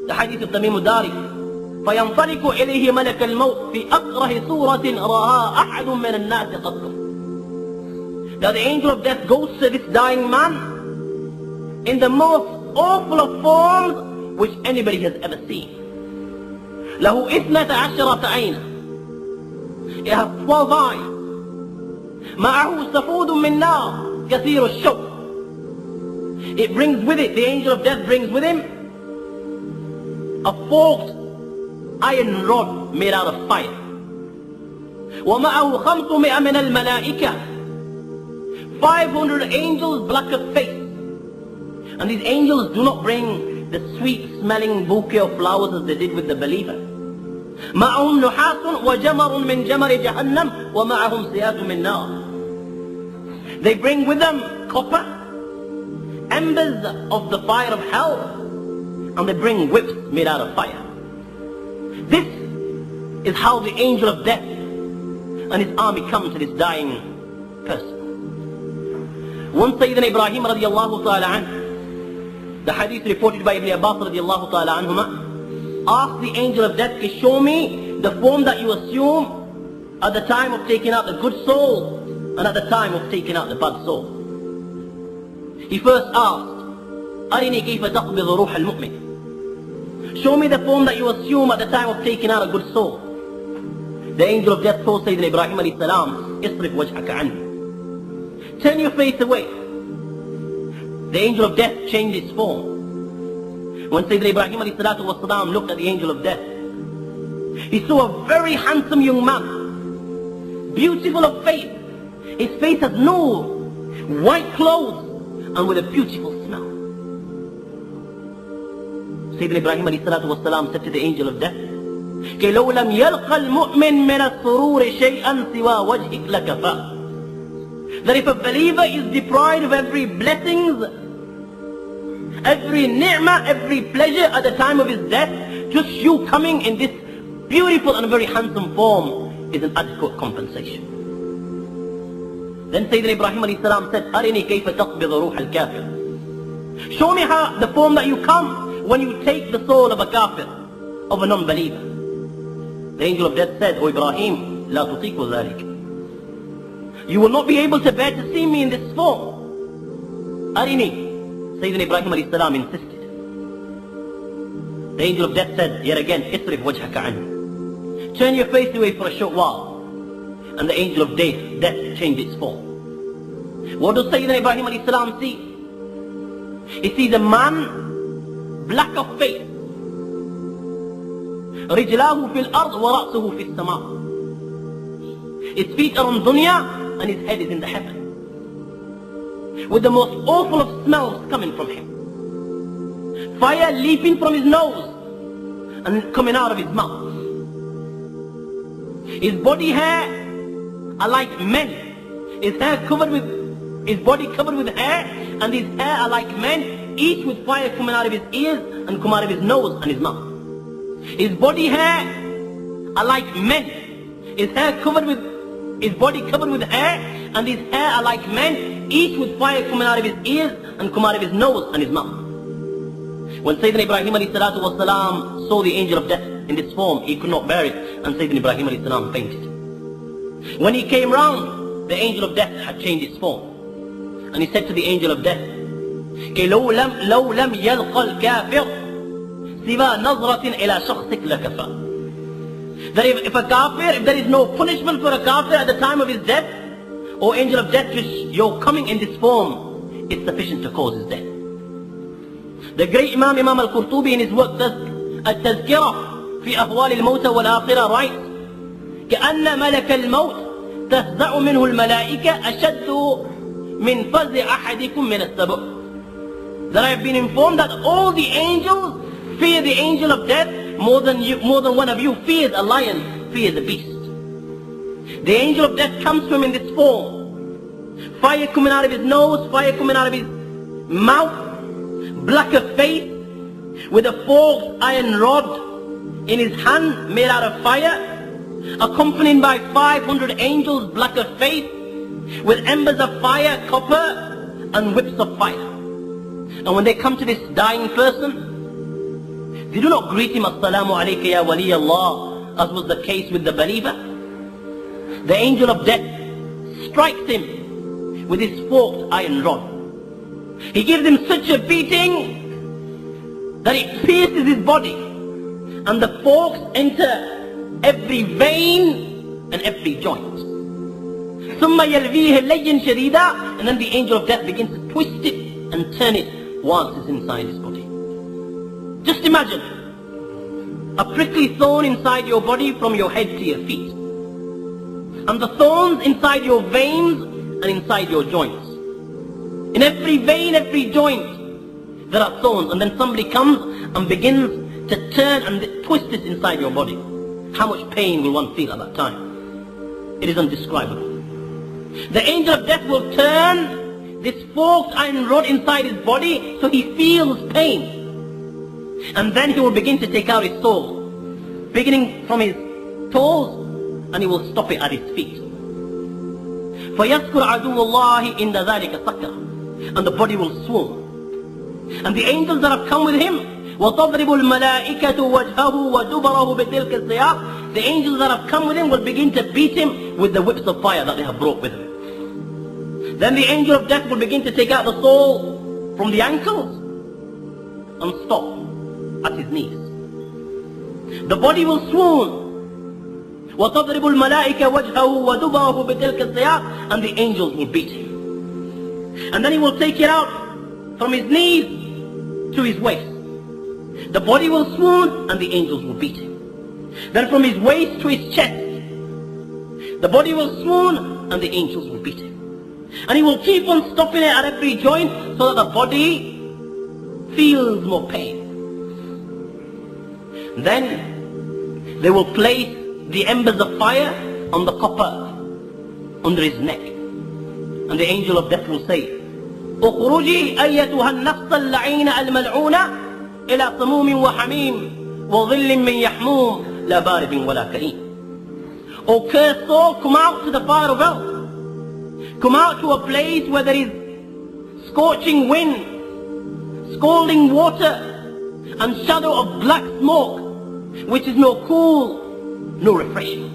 The hadith of Tamim Dari. فَيَنْطَلِقُ إِلَيْهِ مَلَكَ الْمَوْتِ فِي أَقْرَهِ صُورَةٍ رَآهَا أَحَدٌ مِّنَ النَّاسِ قَطٌّ. That the angel of death goes to this dying man in the most awful of forms which anybody has ever seen. له 12 عينا. It has 12 eyes. معه سفود من نار كثير الشوك. It brings with it, the angel of death brings with him a forked iron rod made out of fire. ومعه 500 من الملائكة. 500 angels black of face. And these angels do not bring the sweet smelling bouquet of flowers as they did with the believer. معهم نحاس وجمر من جمر جهنم ومعهم سيات من نار. They bring with them copper, embers of the fire of hell, and they bring whips made out of fire. This is how the angel of death and his army come to this dying person. Once Sayyidina Ibrahim radiallahu ta'ala anhu, the hadith reported by Ibn Abbas radiallahu ta'ala anhuma, asked the angel of death to show me the form that you assume at the time of taking out the good soul and at the time of taking out the bad soul. He first asked, أرني كيف تقبض روح المؤمن. Show me the form that you assume at the time of taking out a good soul. The angel of death told Sayyidina Ibrahim alayhi salam, اصرف وجهك عنه. Turn your face away. The angel of death changed its form. When Sayyidina Ibrahim alayhi salatu wasalam looked at the angel of death, he saw a very handsome young man, beautiful of face. His face has nur, white clothes, and with a beautiful smell. Sayyidina Ibrahim alayhi salatu wasalam said to the angel of death, كي لو لم يلقى المؤمن من السرور شيئا سوى وجهك لكفاه. That if a believer is deprived of every blessings, every ni'mah, every pleasure at the time of his death, just you coming in this beautiful and very handsome form is an adequate compensation. Then Sayyidina Ibrahim alayhi salam said, أرني كيف تقبض روح الكافر. Show me how the form that you come when you take the soul of a kafir, of a non-believer. The angel of death said, O Ibrahim, لا تطيق ذلك. You will not be able to bear to see me in this form. Arini. Sayyidina Ibrahim alayhi salam insisted. The angel of death said, yet again, اصرف وجهك عنه. Turn your face away for a short while. And the angel of death changed its form. What does Sayyidina Ibrahim alayhi salam see? He sees a man black of face. رجلاه في الأرض ورأسه في السماء. His feet are on dunya and his head is in the heaven. With the most awful of smells coming from him. Fire leaping from his nose and coming out of his mouth. His body hair are like men. His body covered with hair, and his hair are like men, each with fire coming out of his ears and come out of his nose and his mouth. His body hair are like men. His body covered with hair, and his hair are like men, each with fire coming out of his ears and come out of his nose and his mouth. When Sayyidina Ibrahim alayhi salatu wasalam saw the angel of death in this form, he could not bear it, and Sayyidina Ibrahim alayhi salam fainted. When he came round, the angel of death had changed its form. And he said to the angel of death, لو لم يلقى الكافر سوى نظرة إلى شخصك لكفى. That if there is no punishment for a kafir at the time of his death, or angel of death, just your coming in this form is sufficient to cause his death. The great Imam al-Qurtubi in his work التذكرة في أهوال الموتى والآخرة writes كأن ملك الموت تفزع منه الملائكة أشد من فزع أحدكم من السبع. That I have been informed that all the angels fear the angel of death more than one of you fears a lion, fears a beast. The angel of death comes to him in this form. Fire coming out of his nose, fire coming out of his mouth, black of face, with a forked iron rod in his hand made out of fire, accompanied by 500 angels black of face, with embers of fire, copper, and whips of fire. And when they come to this dying person, They do not greet him, Assalamu alayka ya wali Allah, as was the case with the believer. The angel of death strikes him with his forked iron rod. He gives him such a beating that it pierces his body, and the forks enter every vein and every joint. ثم يلويه ليا شديدا, and then the angel of death begins to twist it and turn it whilst it's inside his body. Just imagine a prickly thorn inside your body from your head to your feet, and the thorns inside your veins and inside your joints. In every vein, every joint, there are thorns, and then somebody comes and begins to turn and twist it inside your body. How much pain will one feel at that time? It is undescribable. The angel of death will turn this forked iron rod inside his body so he feels pain. And then he will begin to take out his soul, beginning from his toes, and he will stop it at his feet. فَيَذْكُرْ عَدُوُّ اللَّهِ إِنَّ ذَلِكَ سَكَّرٌ, and the body will swoon. And the angels that have come with him, وَتَضْرِبُ الْمَلَائِكَةُ وَجْهَهُ وَدُبَرَهُ بِتِلْكَ السِّيَاقِ, the angels that have come with him will begin to beat him with the whips of fire that they have brought with them. Then the angel of death will begin to take out the soul from the ankles and stop at his knees. The body will swoon. وَتَضْرِبُ الْمَلَائِكَةُ وَجْهَهُ وَدُبَرَهُ بِتِلْكَ السِّيَاقِ, and the angels will beat him. And then he will take it out from his knees to his waist. The body will swoon and the angels will beat him. Then from his waist to his chest, the body will swoon and the angels will beat him. And he will keep on stopping it at every joint so that the body feels more pain. Then they will place the embers of fire on the copper under his neck. And the angel of death will say, اخرجي أيتها النفس اللعينة الملعونة إلى سموم وحميم وظل من يحموم لا بارد ولا كريم. O cursed soul, come out to the fire of hell. Come out to a place where there is scorching wind, scalding water, and shadow of black smoke, which is no cool, no refreshing.